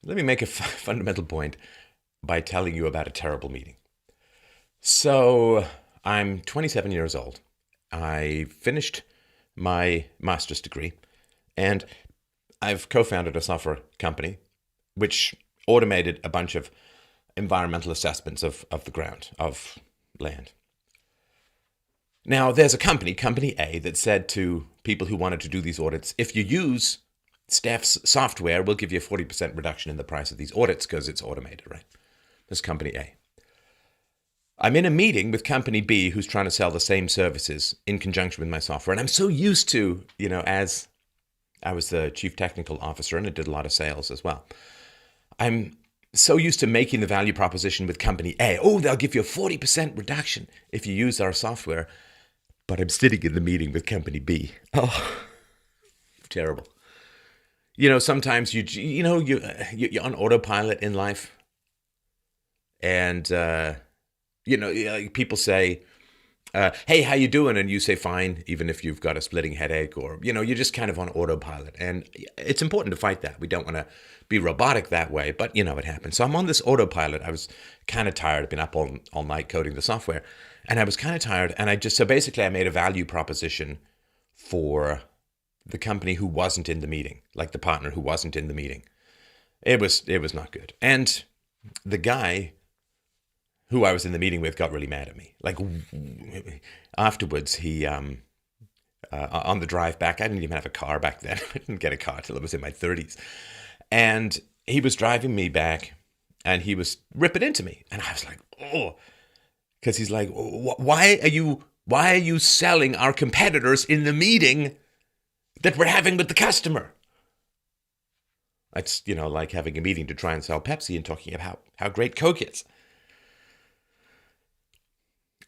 Let me make a fundamental point by telling you about a terrible meeting. So, I'm 27 years old. I finished my master's degree and I've co founded a software company which automated a bunch of environmental assessments of the ground, of land. Now, there's a company A, that said to people who wanted to do these audits, if you use Steph's software, we'll give you a 40% reduction in the price of these audits because it's automated, right? That's company A. I'm in a meeting with company B who's trying to sell the same services in conjunction with my software. And I'm so used to, as I was the chief technical officer and I did a lot of sales as well. I'm so used to making the value proposition with company A. Oh, they'll give you a 40% reduction if you use our software. But I'm sitting in the meeting with company B. Oh, terrible. Sometimes you're on autopilot in life. And, people say, hey, how you doing? And you say, fine, even if you've got a splitting headache or, you're just kind of on autopilot. And it's important to fight that. We don't want to be robotic that way, but, it happens. So I'm on this autopilot. I was kind of tired. I've been up all night coding the software. And I was kind of tired. And so basically I made a value proposition for the company who wasn't in the meeting, like the partner who wasn't in the meeting. It was not good. And the guy who I was in the meeting with got really mad at me. Like afterwards, he, on the drive back, I didn't even have a car back then. I didn't get a car till I was in my 30s. And he was driving me back and he was ripping into me. And I was like, oh, because he's like, why are you selling our competitors in the meeting that we're having with the customer? It's, like having a meeting to try and sell Pepsi and talking about how great Coke is.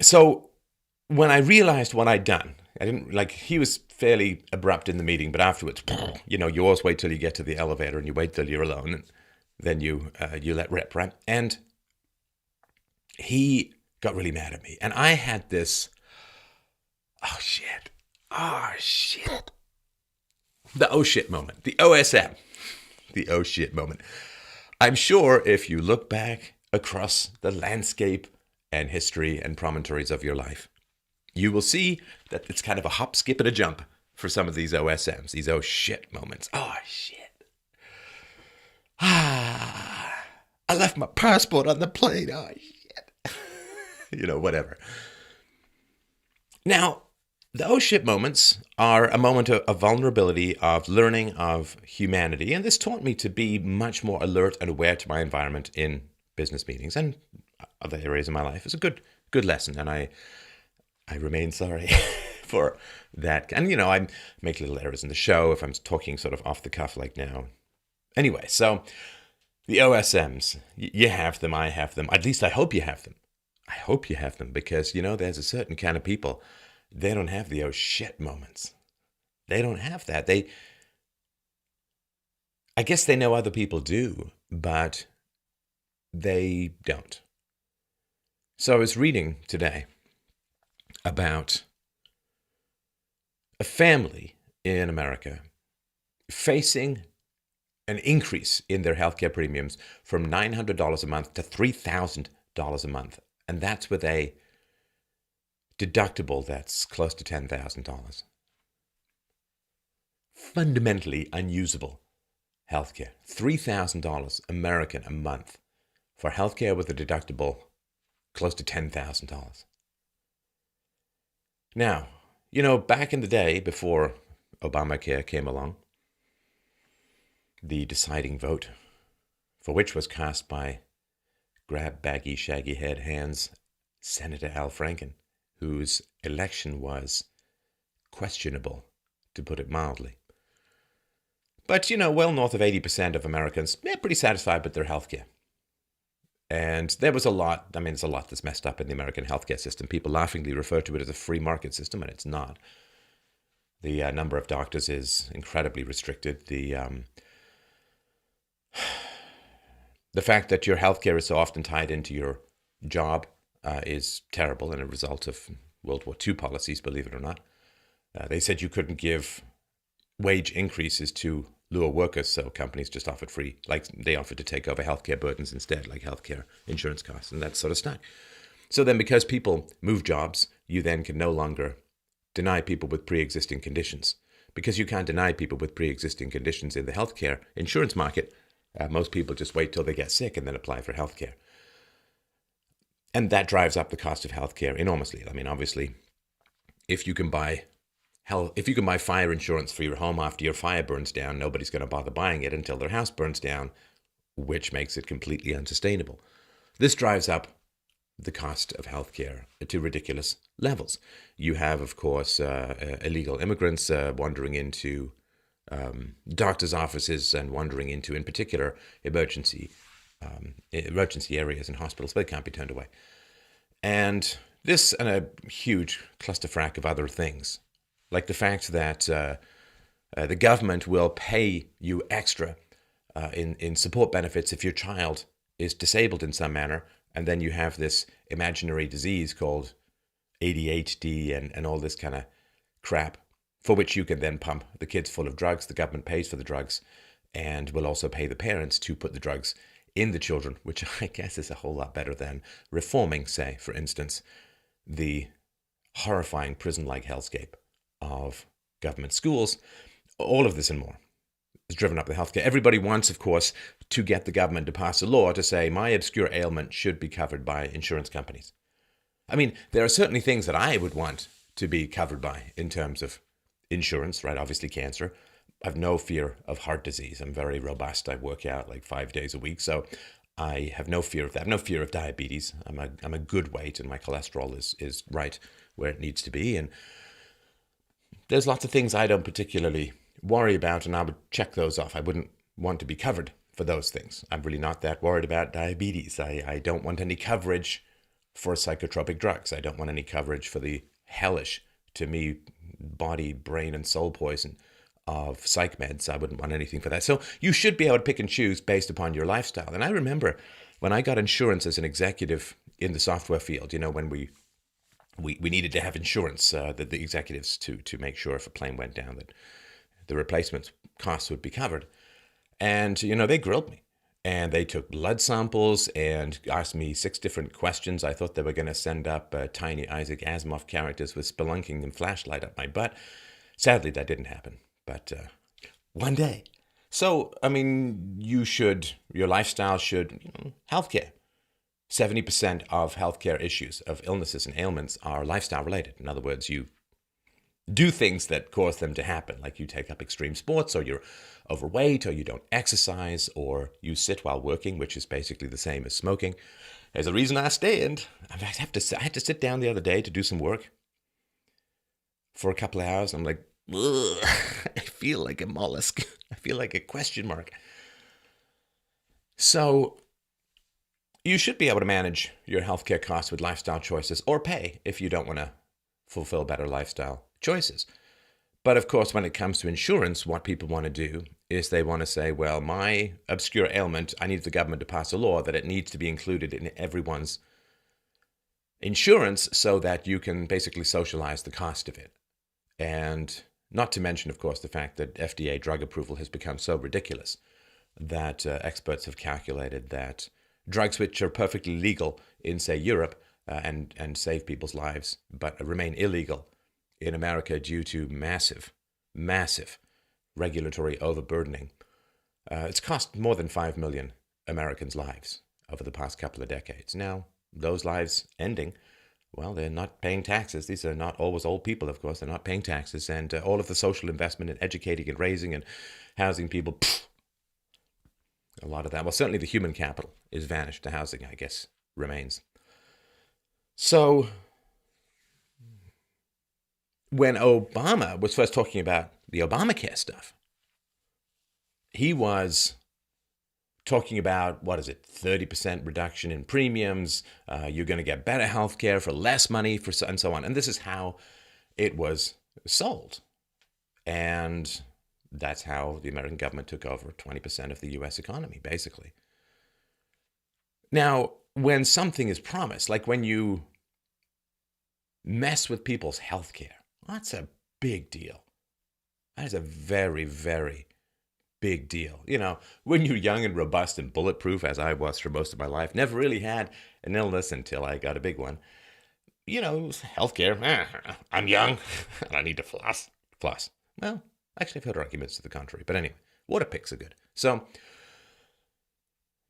So when I realized what I'd done, he was fairly abrupt in the meeting, but afterwards, you always wait till you get to the elevator and you wait till you're alone and then you let rip, right? And he got really mad at me. And I had this, oh shit, the oh shit moment, the OSM, the oh shit moment. I'm sure if you look back across the landscape and history and promontories of your life, you will see that it's kind of a hop, skip, and a jump for some of these OSMs, these oh shit moments. Oh shit. I left my passport on the plane. Oh shit. Whatever. Now, the oh shit moments are a moment of vulnerability, of learning, of humanity. And this taught me to be much more alert and aware to my environment in business meetings and other areas of my life. It's a good lesson. And I remain sorry for that. And, I make little errors in the show if I'm talking sort of off the cuff like now. Anyway, so the OSMs, you have them, I have them. At least I hope you have them. I hope you have them because, there's a certain kind of people, they don't have the oh shit moments. They don't have that. I guess they know other people do, but they don't. So I was reading today about a family in America facing an increase in their healthcare premiums from $900 a month to $3,000 a month. And that's with a deductible that's close to $10,000. Fundamentally unusable healthcare. $3,000 American a month for healthcare with a deductible close to $10,000. Now, back in the day before Obamacare came along, the deciding vote for which was cast by grab baggy, shaggy head hands Senator Al Franken, whose election was questionable, to put it mildly. But, well north of 80% of Americans, pretty satisfied with their healthcare. And there was there's a lot that's messed up in the American healthcare system. People laughingly refer to it as a free market system, and it's not. The number of doctors is incredibly restricted. The fact that your healthcare is so often tied into your job is terrible and a result of World War II policies, believe it or not. They said you couldn't give wage increases to lure workers, so companies just offered free, like they offered to take over healthcare burdens instead, like healthcare insurance costs, and that sort of stuck. So then because people move jobs, you then can no longer deny people with pre-existing conditions. Because you can't deny people with pre-existing conditions in the healthcare insurance market, most people just wait till they get sick and then apply for healthcare. And that drives up the cost of healthcare enormously. I mean, obviously, if you can buy fire insurance for your home after your fire burns down, nobody's going to bother buying it until their house burns down, which makes it completely unsustainable. This drives up the cost of healthcare to ridiculous levels. You have, of course, illegal immigrants wandering into doctors' offices and wandering into, in particular, emergency areas and hospitals, but they can't be turned away. And this and a huge clusterfuck of other things, like the fact that the government will pay you extra in support benefits if your child is disabled in some manner, and then you have this imaginary disease called ADHD and all this kind of crap, for which you can then pump the kids full of drugs. The government pays for the drugs and will also pay the parents to put the drugs in the children, which I guess is a whole lot better than reforming, say, for instance, the horrifying prison-like hellscape of government schools. All of this and more is driven up the healthcare. Everybody wants, of course, to get the government to pass a law to say my obscure ailment should be covered by insurance companies. I mean, there are certainly things that I would want to be covered by in terms of insurance, right? Obviously cancer. I have no fear of heart disease. I'm very robust. I work out like 5 days a week. So I have no fear of that. I have no fear of diabetes. I'm a good weight and my cholesterol is right where it needs to be. And there's lots of things I don't particularly worry about, and I would check those off. I wouldn't want to be covered for those things. I'm really not that worried about diabetes. I don't want any coverage for psychotropic drugs. I don't want any coverage for the hellish, to me, body, brain, and soul poison of psych meds. I wouldn't want anything for that. So you should be able to pick and choose based upon your lifestyle. And I remember when I got insurance as an executive in the software field, when we needed to have insurance, the executives to make sure if a plane went down that the replacement costs would be covered. And, they grilled me. And they took blood samples and asked me 6 different questions. I thought they were going to send up tiny Isaac Asimov characters with spelunking and flashlight up my butt. Sadly, that didn't happen. But one day. So, I mean, your lifestyle should, healthcare. 70% of healthcare issues, of illnesses and ailments, are lifestyle related. In other words, you do things that cause them to happen, like you take up extreme sports, or you're overweight, or you don't exercise, or you sit while working, which is basically the same as smoking. There's a reason I stand. I had to sit down the other day to do some work for a couple of hours. I'm like, ugh, I feel like a mollusk. I feel like a question mark. So you should be able to manage your healthcare costs with lifestyle choices, or pay if you don't want to fulfill better lifestyle choices. But of course, when it comes to insurance, what people want to do is they want to say, well, my obscure ailment, I need the government to pass a law that it needs to be included in everyone's insurance so that you can basically socialize the cost of it. And not to mention, of course, the fact that FDA drug approval has become so ridiculous that experts have calculated that drugs which are perfectly legal in, say, Europe and save people's lives, but remain illegal in America due to massive regulatory overburdening. It's cost more than 5 million Americans' lives over the past couple of decades. Now, those lives ending, well, they're not paying taxes. These are not always old people, of course. They're not paying taxes. And all of the social investment in educating and raising and housing people, a lot of that. Well, certainly the human capital is vanished. The housing, I guess, remains. So when Obama was first talking about the Obamacare stuff, he was talking about, 30% reduction in premiums, you're going to get better health care for less money, and so on. And this is how it was sold. And that's how the American government took over 20% of the U.S. economy, basically. Now, when something is promised, like when you mess with people's health care, that's a big deal. That is a very, very big deal. When you're young and robust and bulletproof, as I was for most of my life, never really had an illness until I got a big one. Healthcare. I'm young. I don't need to floss. Floss. Well, actually, I've heard arguments to the contrary. But anyway, water picks are good. So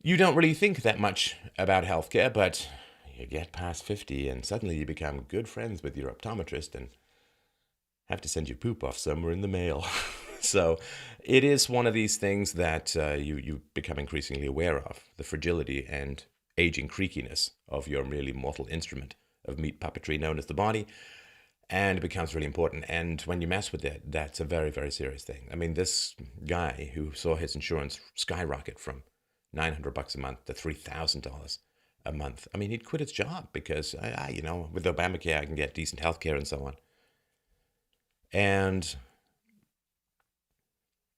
you don't really think that much about healthcare, but you get past 50 and suddenly you become good friends with your optometrist and have to send your poop off somewhere in the mail. So it is one of these things that you become increasingly aware of, the fragility and aging creakiness of your merely mortal instrument of meat puppetry known as the body, and it becomes really important. And when you mess with it, that's a very, very serious thing. I mean, this guy who saw his insurance skyrocket from $900 a month to $3,000 a month. I mean, he'd quit his job because, with Obamacare, I can get decent health care and so on. And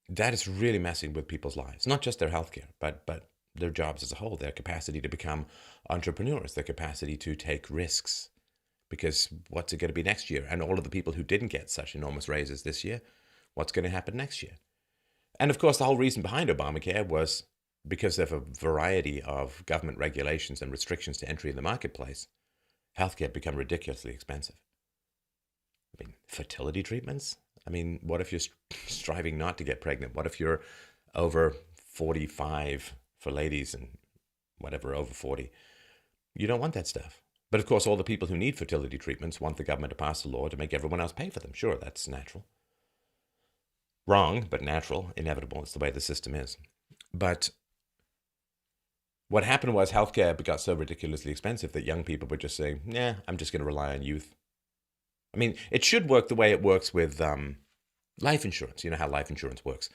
that is really messing with people's lives, not just their healthcare, but their jobs as a whole, their capacity to become entrepreneurs, their capacity to take risks. Because what's it going to be next year? And all of the people who didn't get such enormous raises this year, what's going to happen next year? And of course, the whole reason behind Obamacare was because of a variety of government regulations and restrictions to entry in the marketplace, healthcare become ridiculously expensive. I mean, fertility treatments? I mean, what if you're striving not to get pregnant? What if you're over 45 for ladies and whatever, over 40? You don't want that stuff. But of course, all the people who need fertility treatments want the government to pass a law to make everyone else pay for them. Sure, that's natural. Wrong, but natural, inevitable. It's the way the system is. But what happened was healthcare got so ridiculously expensive that young people were just saying, "Yeah, I'm just going to rely on youth." I mean, it should work the way it works with life insurance. You know how life insurance works.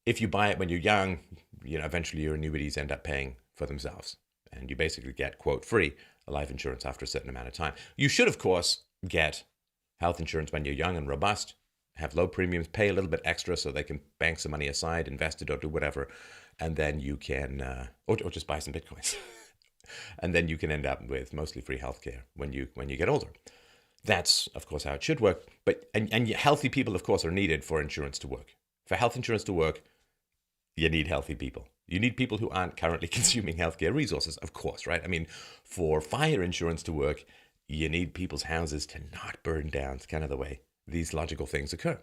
If you buy it when you're young, eventually your annuities end up paying for themselves. And you basically get, quote, free life insurance after a certain amount of time. You should, of course, get health insurance when you're young and robust, have low premiums, pay a little bit extra so they can bank some money aside, invest it or do whatever. And then you can, or just buy some Bitcoins. And then you can end up with mostly free healthcare when you get older. That's, of course, how it should work. But and healthy people, of course, are needed for insurance to work. For health insurance to work, you need healthy people. You need people who aren't currently consuming healthcare resources, of course, right? I mean, for fire insurance to work, you need people's houses to not burn down. It's kind of the way these logical things occur.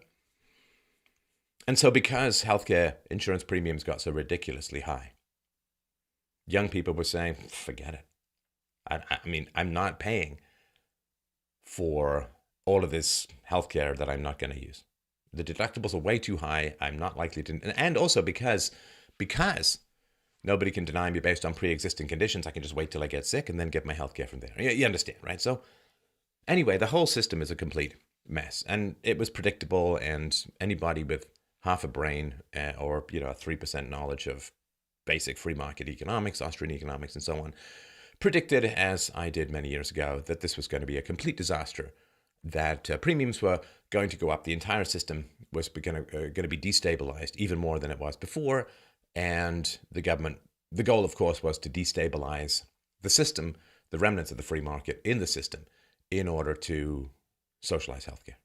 And so because healthcare insurance premiums got so ridiculously high, young people were saying, forget it. I mean, I'm not paying for all of this healthcare that I'm not going to use. The deductibles are way too high. I'm not likely to, and also because nobody can deny me based on pre-existing conditions, I can just wait till I get sick and then get my healthcare from there. You understand, right? So anyway, the whole system is a complete mess, and it was predictable. And anybody with half a brain or a 3% knowledge of basic free market economics, Austrian economics, and so on, predicted, as I did many years ago, that this was going to be a complete disaster, that premiums were going to go up, the entire system was going to be destabilized even more than it was before, and the goal, of course, was to destabilize the system, the remnants of the free market in the system, in order to socialize healthcare.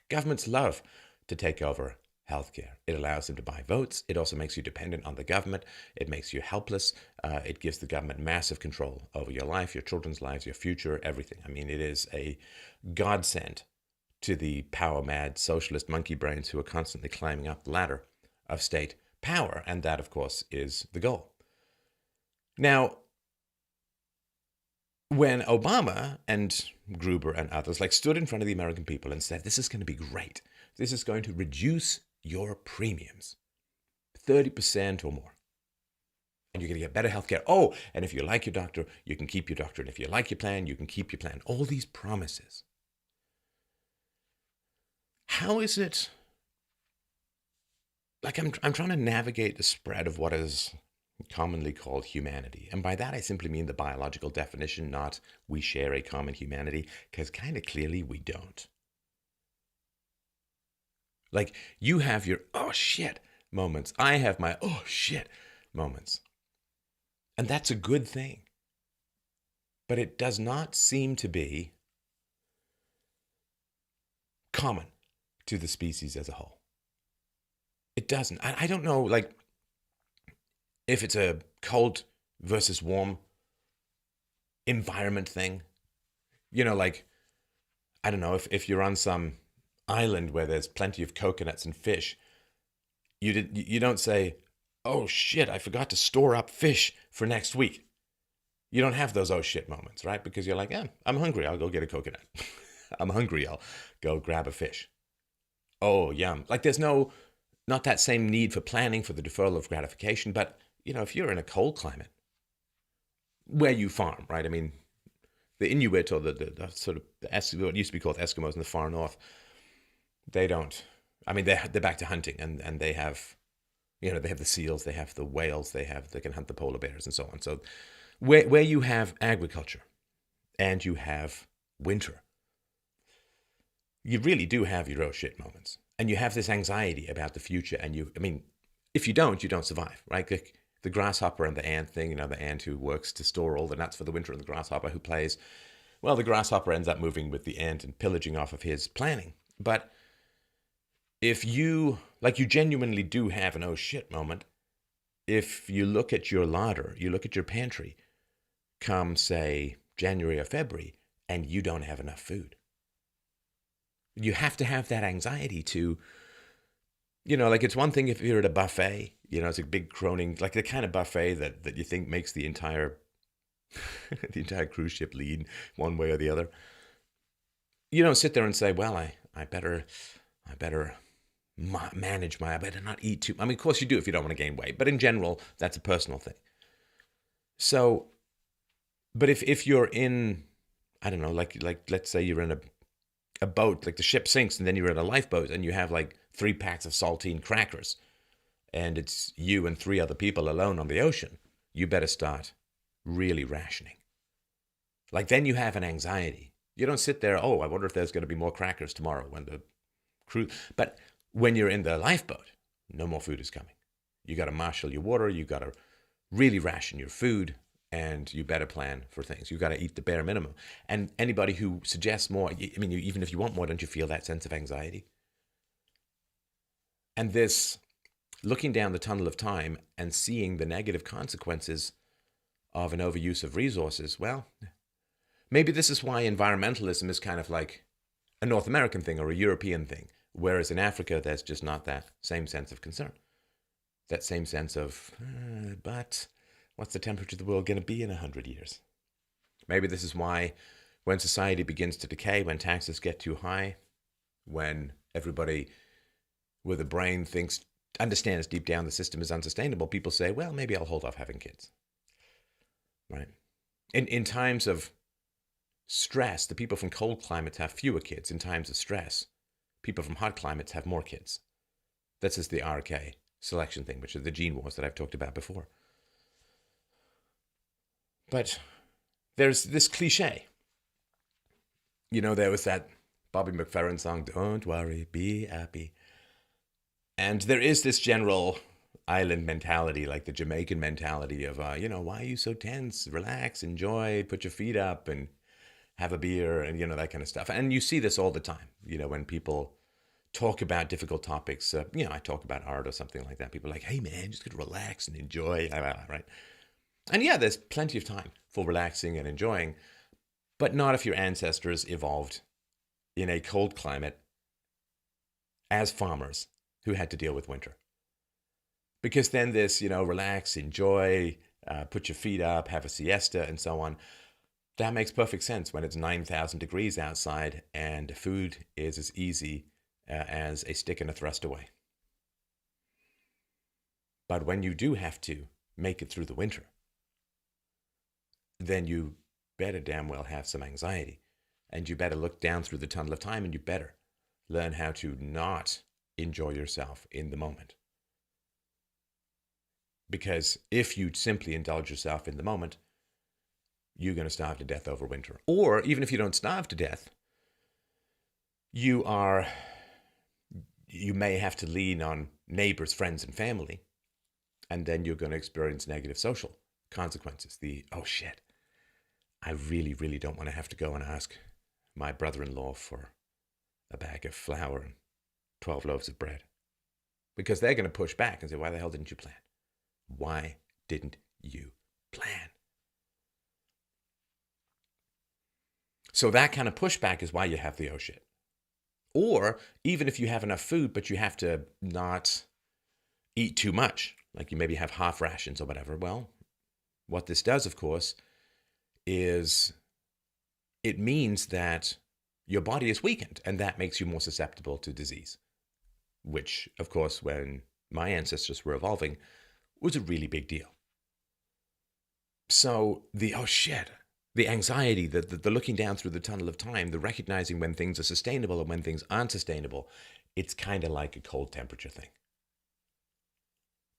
Governments love to take over healthcare. It allows them to buy votes. It also makes you dependent on the government. It makes you helpless. It gives the government massive control over your life, your children's lives, your future, everything. I mean, it is a godsend to the power-mad socialist monkey brains who are constantly climbing up the ladder of state power. And that, of course, is the goal. Now, when Obama and Gruber and others stood in front of the American people and said, this is going to be great. This is going to reduce your premiums 30% or more. And you're going to get better healthcare. Oh, and if you like your doctor, you can keep your doctor. And if you like your plan, you can keep your plan. All these promises. How is it? I'm trying to navigate the spread of what is commonly called humanity. And by that, I simply mean the biological definition, not we share a common humanity, because kind of clearly we don't. You have your oh shit moments. I have my oh shit moments. And that's a good thing. But it does not seem to be common to the species as a whole. It doesn't. I don't know, like, if it's a cold versus warm environment thing. Like, I don't know, if you're on some island where there's plenty of coconuts and fish, you don't say, "Oh shit, I forgot to store up fish for next week." You don't have those "oh shit" moments, right? Because you're like, I'm hungry, I'll go get a coconut. I'm hungry, I'll go grab a fish. Oh, yum. Like, there's not that same need for planning for the deferral of gratification. But, if you're in a cold climate where you farm, right? I mean, the Inuit, or the sort of what used to be called Eskimos in the far north, they don't. I mean, they're back to hunting, and they have, they have the seals, they have the whales, they can hunt the polar bears and so on. So where you have agriculture and you have winter, you really do have your oh shit moments, and you have this anxiety about the future. And I mean, if you don't survive, right? Like the grasshopper and the ant thing. The ant who works to store all the nuts for the winter, and the grasshopper who plays. Well, the grasshopper ends up moving with the ant and pillaging off of his planning. But if you genuinely do have an oh shit moment, if you look at your larder, you look at your pantry, come say January or February, and you don't have enough food, you have to have that anxiety to, like, it's one thing if you're at a buffet, it's a big croning, like the kind of buffet that you think makes the entire the entire cruise ship lean one way or the other. You don't sit there and say, well, I better manage I better not eat too. I mean, of course you do if you don't want to gain weight, but in general, that's a personal thing. So, but if you're in, I don't know, like let's say you're in a boat, like the ship sinks, and then you're in a lifeboat, and you have like 3 packs of saltine crackers, and it's you and 3 other people alone on the ocean, you better start really rationing. Like, then you have an anxiety. You don't sit there, oh, I wonder if there's going to be more crackers tomorrow when the crew. But when you're in the lifeboat, no more food is coming. You got to marshal your water. You got to really ration your food, and you better plan for things. You got to eat the bare minimum. And anybody who suggests more, I mean, even if you want more, don't you feel that sense of anxiety? And this looking down the tunnel of time and seeing the negative consequences of an overuse of resources, well, maybe this is why environmentalism is kind of like a North American thing or a European thing, whereas in Africa, there's just not that same sense of concern. That same sense of, but what's the temperature of the world going to be in 100 years? Maybe this is why when society begins to decay, when taxes get too high, when everybody with a brain understands deep down the system is unsustainable, people say, well, maybe I'll hold off having kids. Right? In times of stress, the people from cold climates have fewer kids. In times of stress, people from hot climates have more kids. This is the RK selection thing, which is the gene wars that I've talked about before. But there's this cliche. There was that Bobby McFerrin song, "Don't worry, be happy." And there is this general island mentality, like the Jamaican mentality of, why are you so tense? Relax, enjoy, put your feet up and have a beer and, that kind of stuff. And you see this all the time, when people talk about difficult topics. I talk about art or something like that. People are like, hey, man, just gotta relax and enjoy, right? And yeah, there's plenty of time for relaxing and enjoying, but not if your ancestors evolved in a cold climate as farmers who had to deal with winter. Because then this, relax, enjoy, put your feet up, have a siesta, and so on. That makes perfect sense when it's 9,000 degrees outside and food is as easy as a stick and a thrust away. But when you do have to make it through the winter, then you better damn well have some anxiety. And you better look down through the tunnel of time, and you better learn how to not enjoy yourself in the moment. Because if you simply indulge yourself in the moment, you're going to starve to death over winter. Or even if you don't starve to death, you may have to lean on neighbors, friends, and family, and then you're going to experience negative social consequences. Oh shit, I really, really don't want to have to go and ask my brother-in-law for a bag of flour and 12 loaves of bread. because they're going to push back and say, why the hell didn't you plan? Why didn't you plan? So that kind of pushback is why you have the oh shit. Or even if you have enough food, but you have to not eat too much, like you maybe have half rations or whatever. Well, what this does, of course, is it means that your body is weakened, and that makes you more susceptible to disease, which, of course, when my ancestors were evolving, was a really big deal. So the oh shit, the anxiety, the looking down through the tunnel of time, the recognizing when things are sustainable and when things aren't sustainable, it's kind of like a cold temperature thing.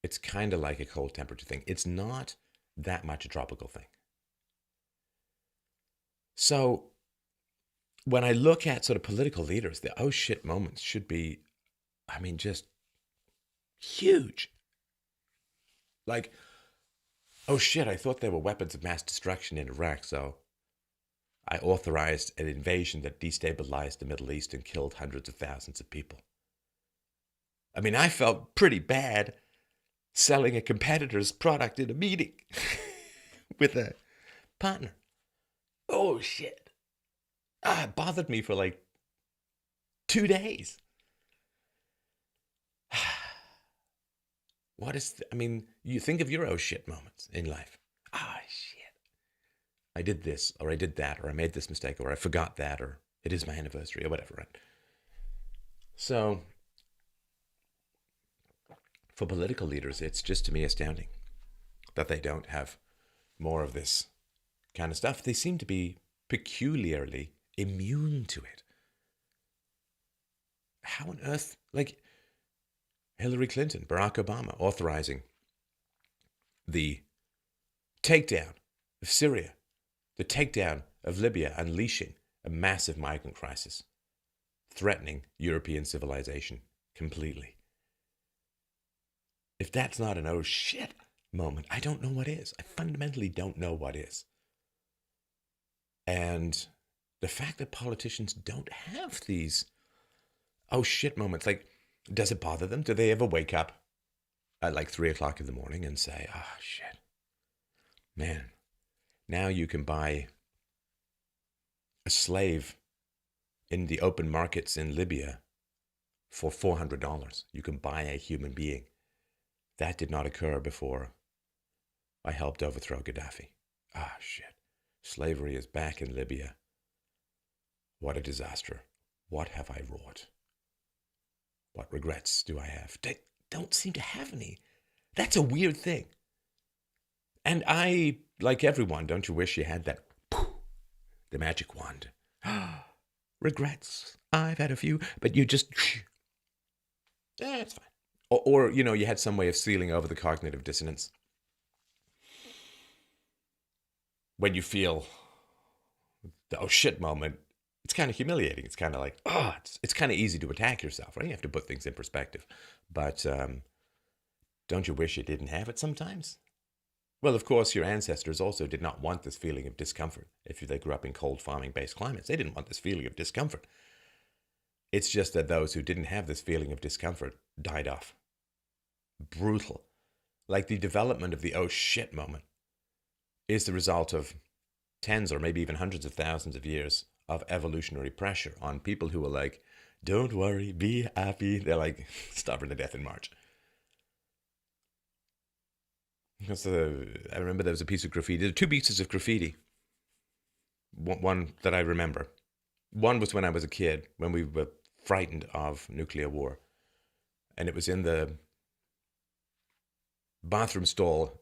It's kind of like a cold temperature thing. It's not that much a tropical thing. So when I look at sort of political leaders, the oh shit moments should be, I mean, just huge. Like, oh shit, I thought there were weapons of mass destruction in Iraq, so I authorized an invasion that destabilized the Middle East and killed hundreds of thousands of people. I mean, I felt pretty bad selling a competitor's product in a meeting with a partner. Oh shit. It bothered me for like 2 days. I mean, you think of your oh shit moments in life. Shit. I did this, or I did that, or I made this mistake, or I forgot that, or it is my anniversary, or whatever, right? So, for political leaders, it's just to me astounding that they don't have more of this kind of stuff. They seem to be peculiarly immune to it. How on earth, like Hillary Clinton, Barack Obama, authorizing the takedown of Syria, the takedown of Libya, unleashing a massive migrant crisis, threatening European civilization completely. If that's not an oh shit moment, I don't know what is. I fundamentally don't know what is. And the fact that politicians don't have these oh shit moments, like, does it bother them? Do they ever wake up at like 3 o'clock in the morning and say, shit, man, now you can buy a slave in the open markets in Libya for $400. You can buy a human being. That did not occur before I helped overthrow Gaddafi. Shit. Slavery is back in Libya. What a disaster. What have I wrought? What regrets do I have? They don't seem to have any. That's a weird thing. And I, like everyone, don't you wish you had that, the magic wand? Regrets. I've had a few, but you just, it's fine. Or, you had some way of sealing over the cognitive dissonance. When you feel the oh shit moment, it's kind of humiliating. It's kind of like, it's kind of easy to attack yourself, right? You have to put things in perspective. But don't you wish you didn't have it sometimes? Well, of course, your ancestors also did not want this feeling of discomfort. If they grew up in cold farming-based climates, they didn't want this feeling of discomfort. It's just that those who didn't have this feeling of discomfort died off. Brutal. Like the development of the oh shit moment is the result of tens or maybe even hundreds of thousands of years of evolutionary pressure on people who are like, don't worry, be happy. They're like stubborn to death in March. Because I remember there was a piece of graffiti. There were 2 pieces of graffiti. One that I remember. One was when I was a kid, when we were frightened of nuclear war. And it was in the bathroom stall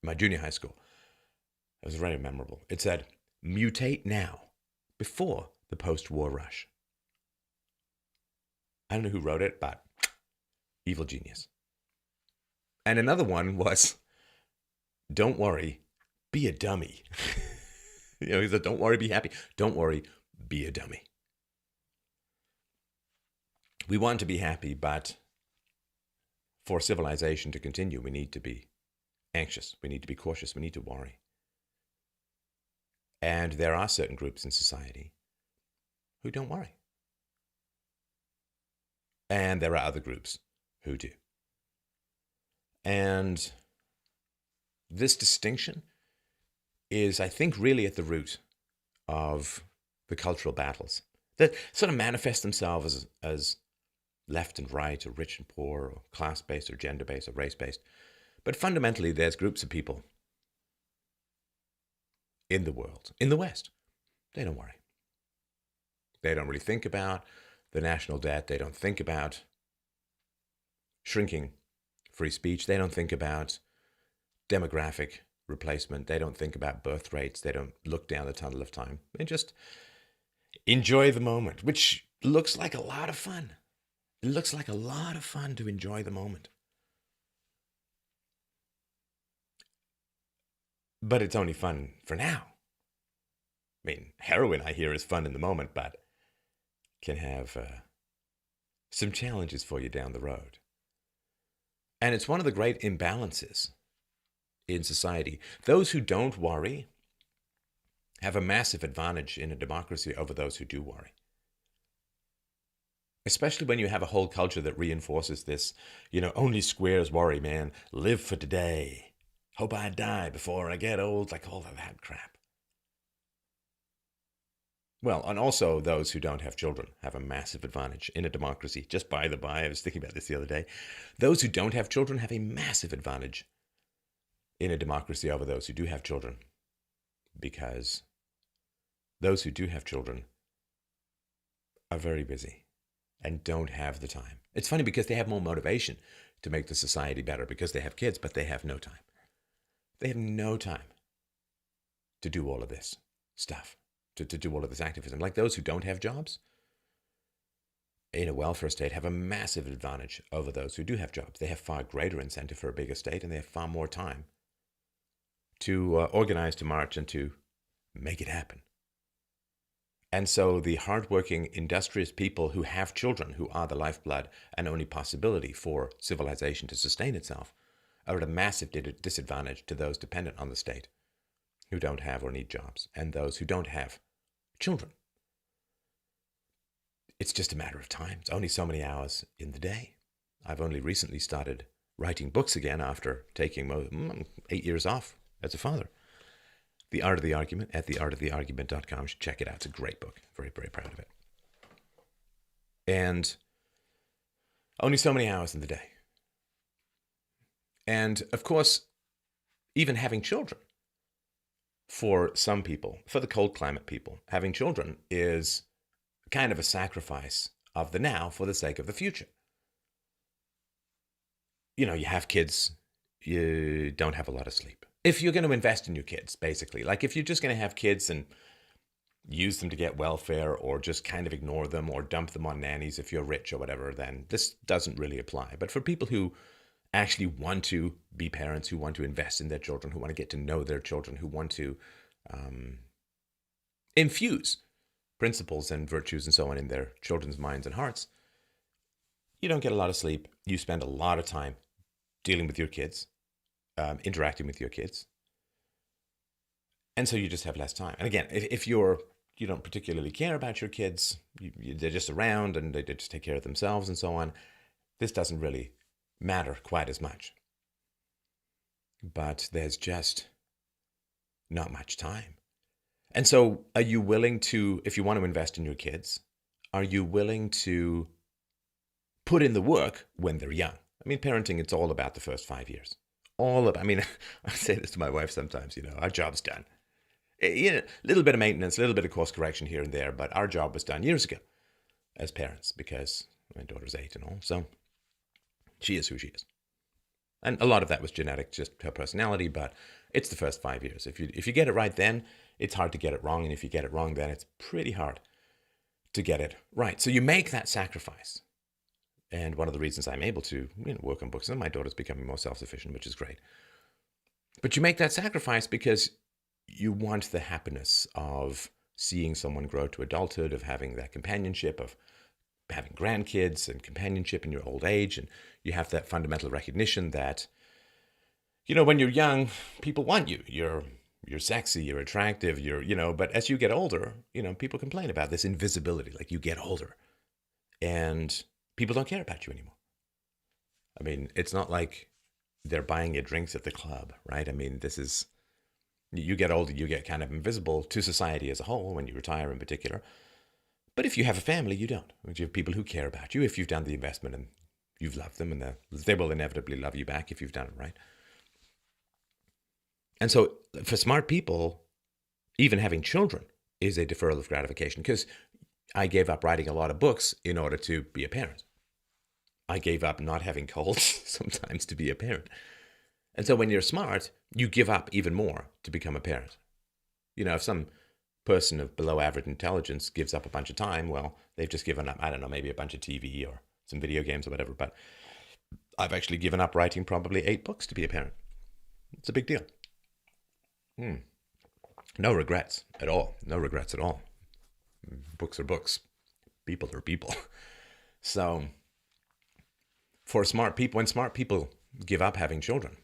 in my junior high school. It was very memorable. It said, mutate now, before the post-war rush. I don't know who wrote it, but evil genius. And another one was, don't worry, be a dummy. He said, don't worry, be happy. Don't worry, be a dummy. We want to be happy, but for civilization to continue, we need to be anxious. We need to be cautious. We need to worry. And there are certain groups in society who don't worry. And there are other groups who do. And this distinction is, I think, really at the root of the cultural battles that sort of manifest themselves as left and right, or rich and poor, or class-based, or gender-based, or race-based. But fundamentally, there's groups of people in the world, in the West. They don't worry. They don't really think about the national debt. They don't think about shrinking free speech. They don't think about demographic replacement. They don't think about birth rates. They don't look down the tunnel of time. They just enjoy the moment, which looks like a lot of fun. It looks like a lot of fun to enjoy the moment. But it's only fun for now. I mean, heroin, I hear, is fun in the moment, but can have some challenges for you down the road. And it's one of the great imbalances in society. Those who don't worry have a massive advantage in a democracy over those who do worry. Especially when you have a whole culture that reinforces this, only squares worry, man. Live for today. Hope I die before I get old, like all of that crap. Well, and also those who don't have children have a massive advantage in a democracy. Just by the by, I was thinking about this the other day. Those who don't have children have a massive advantage in a democracy over those who do have children. Because those who do have children are very busy and don't have the time. It's funny because they have more motivation to make the society better because they have kids, but they have no time. They have no time to do all of this stuff, to do all of this activism. Like those who don't have jobs in a welfare state have a massive advantage over those who do have jobs. They have far greater incentive for a bigger state, and they have far more time to organize, to march, and to make it happen. And so the hardworking, industrious people who have children, who are the lifeblood and only possibility for civilization to sustain itself, are at a massive disadvantage to those dependent on the state, who don't have or need jobs, and those who don't have children. It's just a matter of time. It's only so many hours in the day. I've only recently started writing books again after taking 8 years off as a father. The Art of the Argument at theartoftheargument.com. You should check it out. It's a great book. Very, very proud of it. And only so many hours in the day. And of course, even having children, for some people, for the cold climate people, having children is kind of a sacrifice of the now for the sake of the future. You have kids, you don't have a lot of sleep. If you're going to invest in your kids, basically, like if you're just going to have kids and use them to get welfare, or just kind of ignore them or dump them on nannies if you're rich or whatever, then this doesn't really apply. But for people who actually want to be parents, who want to invest in their children, who want to get to know their children, who want to infuse principles and virtues and so on in their children's minds and hearts, you don't get a lot of sleep. You spend a lot of time dealing with your kids, interacting with your kids. And so you just have less time. And again, if you don't particularly care about your kids, they're just around and they just take care of themselves and so on, this doesn't really matter quite as much. But there's just not much time. And so are you willing to, if you want to invest in your kids, are you willing to put in the work when they're young? I mean, parenting, it's all about the first 5 years. I say this to my wife sometimes, our job's done. A little bit of maintenance, a little bit of course correction here and there, but our job was done years ago as parents because my daughter's 8 and all. So she is who she is. And a lot of that was genetic, just her personality, but it's the first 5 years. If you get it right then, it's hard to get it wrong. And if you get it wrong, then it's pretty hard to get it right. So you make that sacrifice. And one of the reasons I'm able to work on books, and my daughter's becoming more self-sufficient, which is great. But you make that sacrifice because you want the happiness of seeing someone grow to adulthood, of having that companionship, of having grandkids and companionship in your old age. And you have that fundamental recognition that, when you're young, people want you. You're sexy, you're attractive, but as you get older, people complain about this invisibility, like you get older and people don't care about you anymore. I mean, it's not like they're buying you drinks at the club, right? I mean, this is, you get older, you get kind of invisible to society as a whole when you retire in particular. But if you have a family, you don't. You have people who care about you if you've done the investment and you've loved them, and they will inevitably love you back if you've done it right. And so for smart people, even having children is a deferral of gratification, because I gave up writing a lot of books in order to be a parent. I gave up not having colds sometimes to be a parent. And so when you're smart, you give up even more to become a parent. You know, if some person of below average intelligence gives up a bunch of time, well, they've just given up, I don't know, maybe a bunch of TV or some video games or whatever. But I've actually given up writing probably 8 books to be a parent. It's a big deal. No regrets at all. No regrets at all. Books are books. People are people. So for smart people, when smart people give up having children,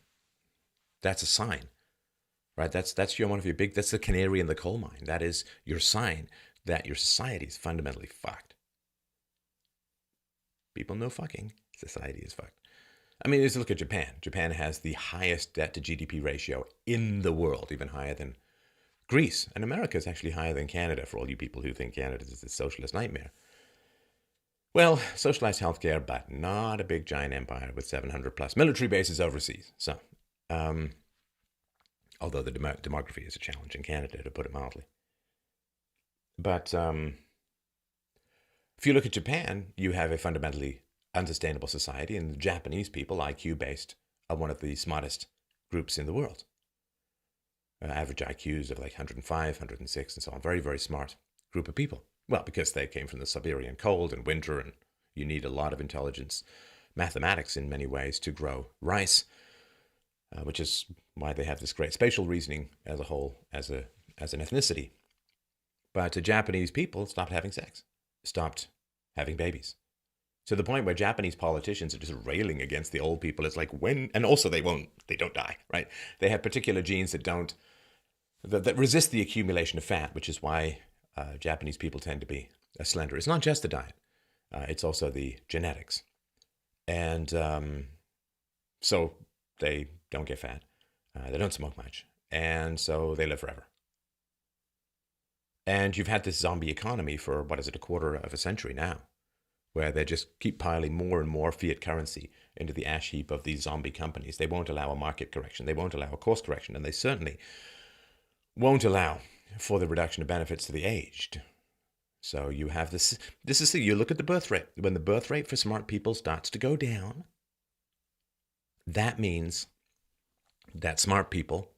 that's a sign, right? That's one of your big, that's the canary in the coal mine. That is your sign that your society is fundamentally fucked. People know fucking. Society is fucked. I mean, just look at Japan. Japan has the highest debt to GDP ratio in the world, even higher than Greece. And America is actually higher than Canada, for all you people who think Canada is a socialist nightmare. Well, socialized healthcare, but not a big giant empire with 700 plus military bases overseas. So, although the demography is a challenge in Canada, to put it mildly. But if you look at Japan, you have a fundamentally unsustainable society, and the Japanese people, IQ-based, are one of the smartest groups in the world. Average IQs of like 105, 106, and so on. Very, very smart group of people. Well, because they came from the Siberian cold and winter, and you need a lot of intelligence, mathematics in many ways, to grow rice, which is why they have this great spatial reasoning as a whole, as an ethnicity. But the Japanese people stopped having sex, stopped having babies, to the point where Japanese politicians are just railing against the old people. It's like, when, and also they don't die, right? They have particular genes that resist the accumulation of fat, which is why Japanese people tend to be slender. It's not just the diet, it's also the genetics. And so they don't get fat, they don't smoke much, and so they live forever. And you've had this zombie economy for, what is it, a quarter of a century now, where they just keep piling more and more fiat currency into the ash heap of these zombie companies. They won't allow a market correction. They won't allow a course correction. And they certainly won't allow for the reduction of benefits to the aged. So you have this is, you look at the birth rate. When the birth rate for smart people starts to go down, that means that smart people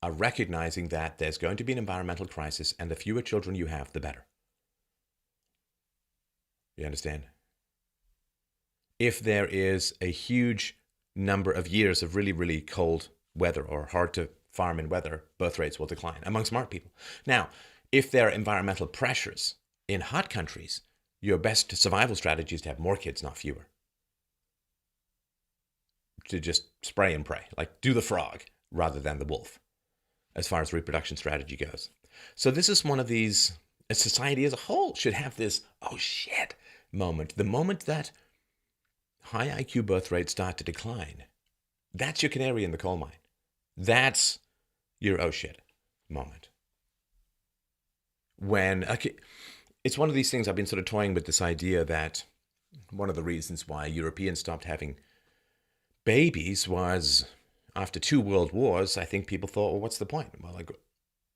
are recognizing that there's going to be an environmental crisis, and the fewer children you have, the better. You understand? If there is a huge number of years of really, really cold weather or hard to farm in weather, birth rates will decline among smart people. Now, if there are environmental pressures in hot countries, your best survival strategy is to have more kids, not fewer. To just spray and pray, like do the frog rather than the wolf, as far as reproduction strategy goes. So this is one of these, society as a whole should have this, oh shit, moment. The moment that high IQ birth rates start to decline, that's your canary in the coal mine. That's your oh shit moment. When, okay, it's one of these things, I've been sort of toying with this idea that one of the reasons why Europeans stopped having babies was after 2 world wars. I think people thought, well, what's the point? Well, like,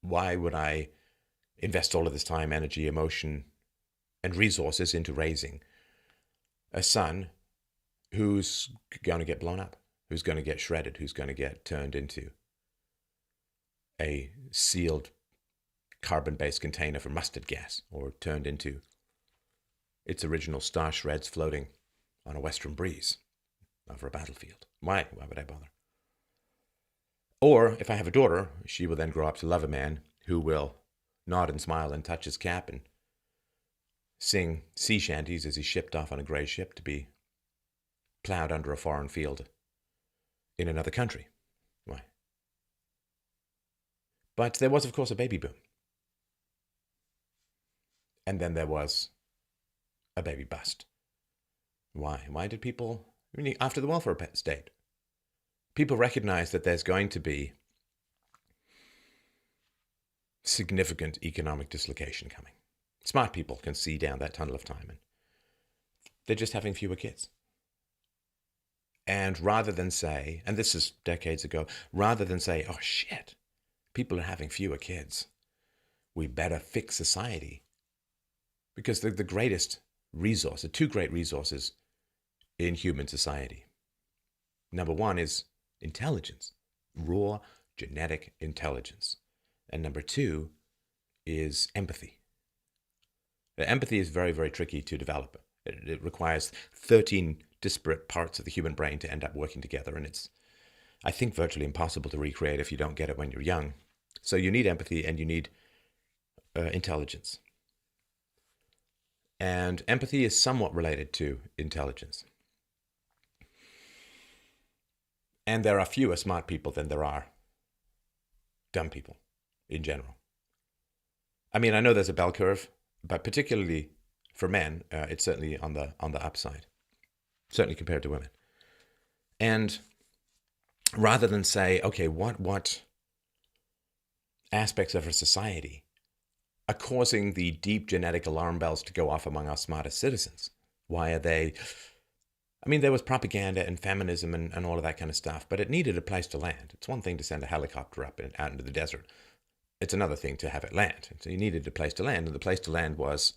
why would I invest all of this time, energy, emotion, and resources into raising a son who's going to get blown up, who's going to get shredded, who's going to get turned into a sealed carbon-based container for mustard gas, or turned into its original star shreds floating on a western breeze over a battlefield? Why would I bother? Or if I have a daughter, she will then grow up to love a man who will nod and smile and touch his cap and sing sea shanties as he's shipped off on a grey ship to be plowed under a foreign field in another country. Why? But there was, of course, a baby boom. And then there was a baby bust. Why? Why did people after the welfare state. People recognize that there's going to be significant economic dislocation coming. Smart people can see down that tunnel of time, and they're just having fewer kids. And rather than say, and this is decades ago, rather than say, oh shit, people are having fewer kids, we better fix society. Because the greatest resource, the two great resources in human society, number one is intelligence, raw genetic intelligence. And number two is empathy. Empathy is very, very tricky to develop. It requires 13 disparate parts of the human brain to end up working together. And it's, I think, virtually impossible to recreate if you don't get it when you're young. So you need empathy and you need intelligence. And empathy is somewhat related to intelligence. And there are fewer smart people than there are dumb people in general. I mean, I know there's a bell curve, but particularly for men, it's certainly on the upside, certainly compared to women. And rather than say, okay, what aspects of our society are causing the deep genetic alarm bells to go off among our smartest citizens? Why are they... I mean, there was propaganda and feminism and all of that kind of stuff, but it needed a place to land. It's one thing to send a helicopter up and out into the desert. It's another thing to have it land. So you needed a place to land, and the place to land was,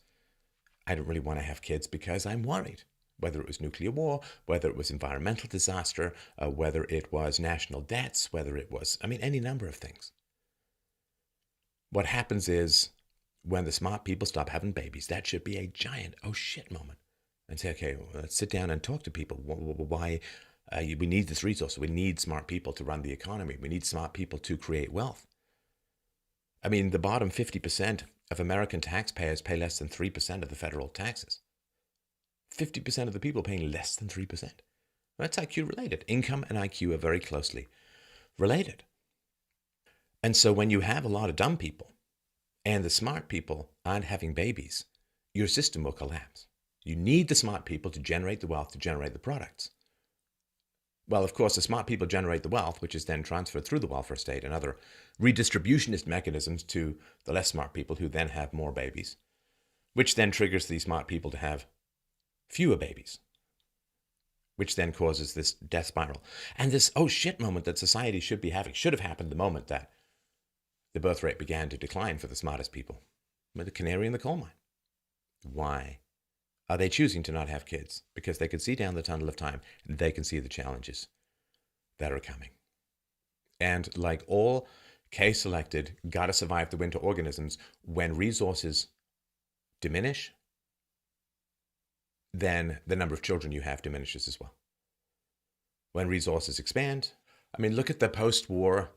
I don't really want to have kids because I'm worried. Whether it was nuclear war, whether it was environmental disaster, whether it was national debts, whether it was, I mean, any number of things. What happens is, when the smart people stop having babies, that should be a giant oh shit moment. And say, okay, let's sit down and talk to people. Why we need this resource. We need smart people to run the economy. We need smart people to create wealth. I mean, the bottom 50% of American taxpayers pay less than 3% of the federal taxes. 50% of the people paying less than 3%. That's IQ related. Income and IQ are very closely related. And so when you have a lot of dumb people and the smart people aren't having babies, your system will collapse. You need the smart people to generate the wealth, to generate the products. Well, of course, the smart people generate the wealth, which is then transferred through the welfare state and other redistributionist mechanisms to the less smart people who then have more babies, which then triggers the smart people to have fewer babies, which then causes this death spiral. And this oh shit moment that society should have happened the moment that the birth rate began to decline for the smartest people. With the canary in the coal mine. Why are they choosing to not have kids? Because they can see down the tunnel of time and they can see the challenges that are coming. And like all K-selected, gotta survive the winter organisms, when resources diminish, then the number of children you have diminishes as well. When resources expand, I mean, look at the post-war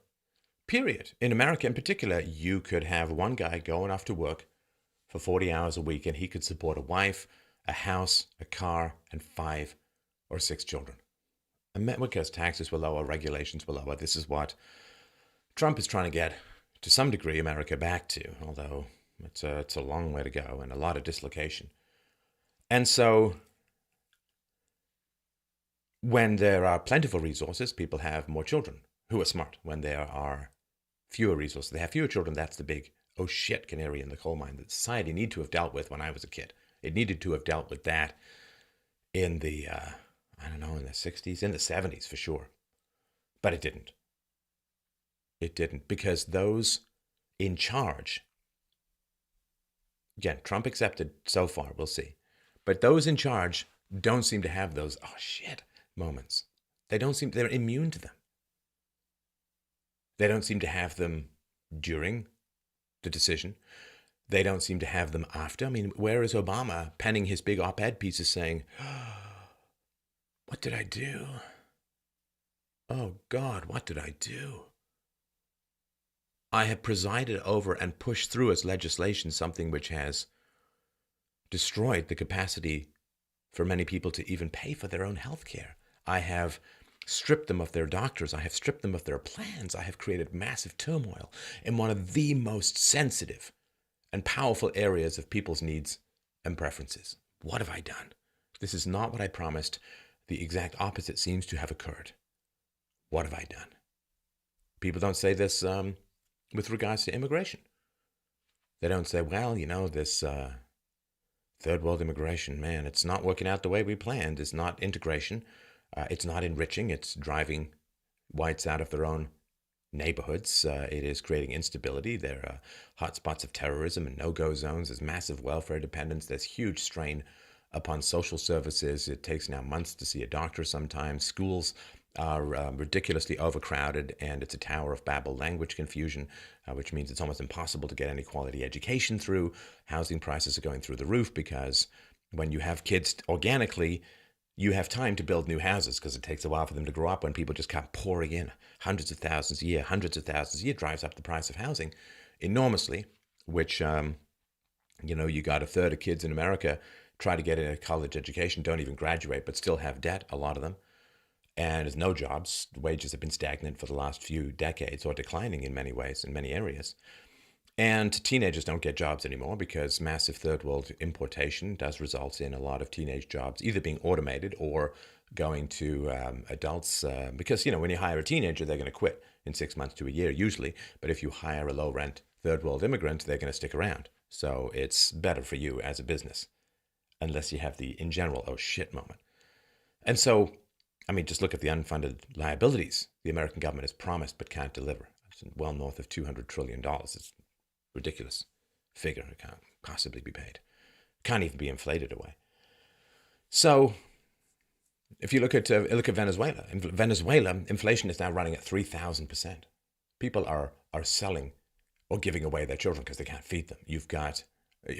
period. In America in particular, you could have one guy going off to work for 40 hours a week and he could support a wife, a house, a car, and 5 or 6 children. And because taxes were lower, regulations were lower. This is what Trump is trying to get, to some degree, America back to, although it's a long way to go and a lot of dislocation. And so when there are plentiful resources, people have more children who are smart. When there are fewer resources, they have fewer children. That's the big, oh shit, canary in the coal mine that society needed to have dealt with when I was a kid. It needed to have dealt with that in the, in the 60s, in the 70s for sure. But it didn't. It didn't, because those in charge, again, Trump accepted so far, we'll see. But those in charge don't seem to have those, oh shit, moments. They're immune to them. They don't seem to have them during the decision. They don't seem to have them after. I mean, where is Obama penning his big op-ed pieces saying, what did I do? Oh God, what did I do? I have presided over and pushed through as legislation something which has destroyed the capacity for many people to even pay for their own health care. I have stripped them of their doctors. I have stripped them of their plans. I have created massive turmoil in one of the most sensitive and powerful areas of people's needs and preferences. What have I done? This is not what I promised. the exact opposite seems to have occurred. What have I done? People don't say this with regards to immigration. They don't say, well, this third world immigration, man, it's not working out the way we planned. It's not integration. It's not enriching. It's driving whites out of their own neighborhoods. It is creating instability. There are hotspots of terrorism and no-go zones. There's massive welfare dependence. There's huge strain upon social services. It takes now months to see a doctor sometimes. Schools are ridiculously overcrowded, and it's a Tower of Babel language confusion, which means it's almost impossible to get any quality education through. Housing prices are going through the roof because when you have kids organically, you have time to build new houses because it takes a while for them to grow up. When people just come pouring in hundreds of thousands a year, drives up the price of housing enormously, which, you got a third of kids in America try to get a college education, don't even graduate, but still have debt, a lot of them. And there's no jobs. Wages have been stagnant for the last few decades or declining in many ways, in many areas. And teenagers don't get jobs anymore because massive third world importation does result in a lot of teenage jobs either being automated or going to adults. Because, when you hire a teenager, they're going to quit in 6 months to a year usually. But if you hire a low rent third world immigrant, they're going to stick around. So it's better for you as a business, unless you have the, in general, oh shit moment. And so, just look at the unfunded liabilities the American government has promised but can't deliver. It's well north of $200 trillion. It's ridiculous figure. It can't possibly be paid. Can't even be inflated away. So if you look at Venezuela, inflation is now running at 3,000%. People are selling or giving away their children because they can't feed them. You've got,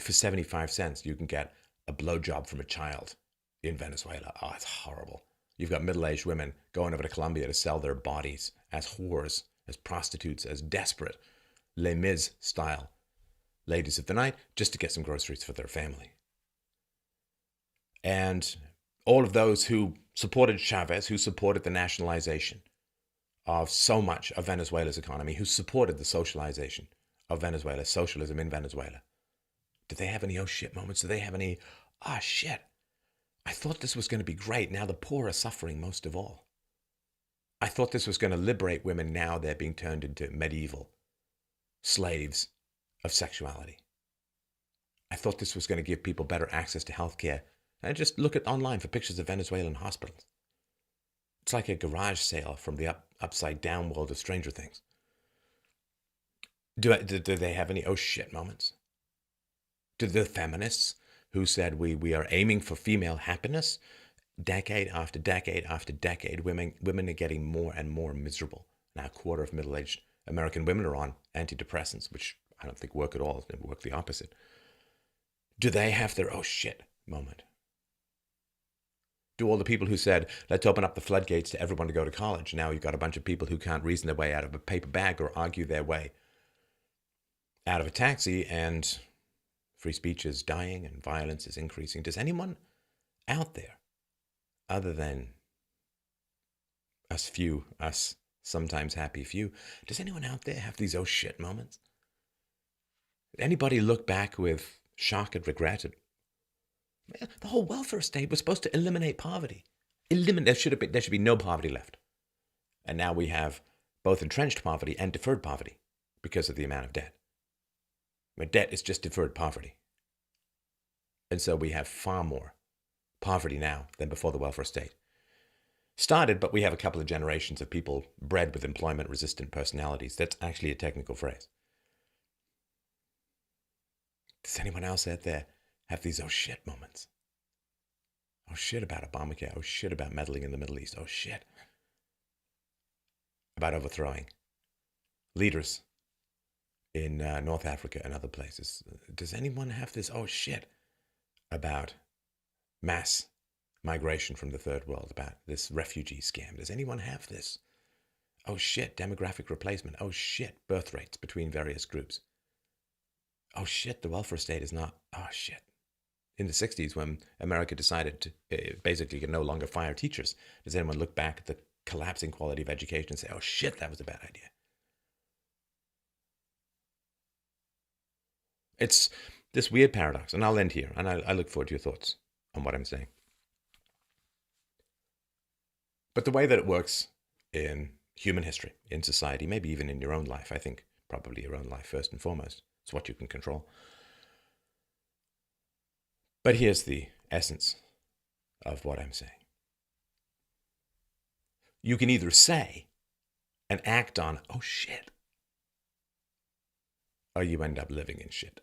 for 75 cents, you can get a blowjob from a child in Venezuela. Oh, it's horrible. You've got middle-aged women going over to Colombia to sell their bodies as whores, as prostitutes, as desperate Les Mis style ladies of the night just to get some groceries for their family. And all of those who supported Chavez, who supported the nationalization of so much of Venezuela's economy, who supported the socialization of Venezuela, socialism in Venezuela, did they have any oh shit moments? Did they have any, ah shit, I thought this was going to be great. Now the poor are suffering most of all. I thought this was going to liberate women. Now they're being turned into medieval slaves of sexuality. I thought this was going to give people better access to healthcare. And just look at online for pictures of Venezuelan hospitals. It's like a garage sale from the upside down world of Stranger Things. Do they have any oh shit moments? Do the feminists who said we are aiming for female happiness, decade after decade after decade, women are getting more and more miserable. Now a quarter of middle-aged American women are on antidepressants, which I don't think work at all. They work the opposite. Do they have their oh shit moment? Do all the people who said, let's open up the floodgates to everyone to go to college, now you've got a bunch of people who can't reason their way out of a paper bag or argue their way out of a taxi, and free speech is dying and violence is increasing. Does anyone out there, other than us few, us sometimes happy few, does anyone out there have these oh shit moments? Anybody look back with shock and regret? The whole welfare state was supposed to eliminate poverty. There should be no poverty left. And now we have both entrenched poverty and deferred poverty because of the amount of debt. Debt is just deferred poverty. And so we have far more poverty now than before the welfare state started, but we have a couple of generations of people bred with employment-resistant personalities. That's actually a technical phrase. Does anyone else out there have these oh shit moments? Oh shit about Obamacare. Oh shit about meddling in the Middle East. Oh shit about overthrowing leaders in North Africa and other places. Does anyone have this oh shit about mass migration from the third world, about this refugee scam? Does anyone have this oh shit demographic replacement? Oh shit birth rates between various groups? Oh shit, the welfare state is not, oh shit. In the 60s, when America decided to basically could no longer fire teachers, does anyone look back at the collapsing quality of education and say, oh shit, that was a bad idea? It's this weird paradox, and I'll end here, and I look forward to your thoughts on what I'm saying. But the way that it works in human history, in society, maybe even in your own life, I think probably your own life first and foremost, it's what you can control. But here's the essence of what I'm saying. You can either say and act on, oh shit, or you end up living in shit.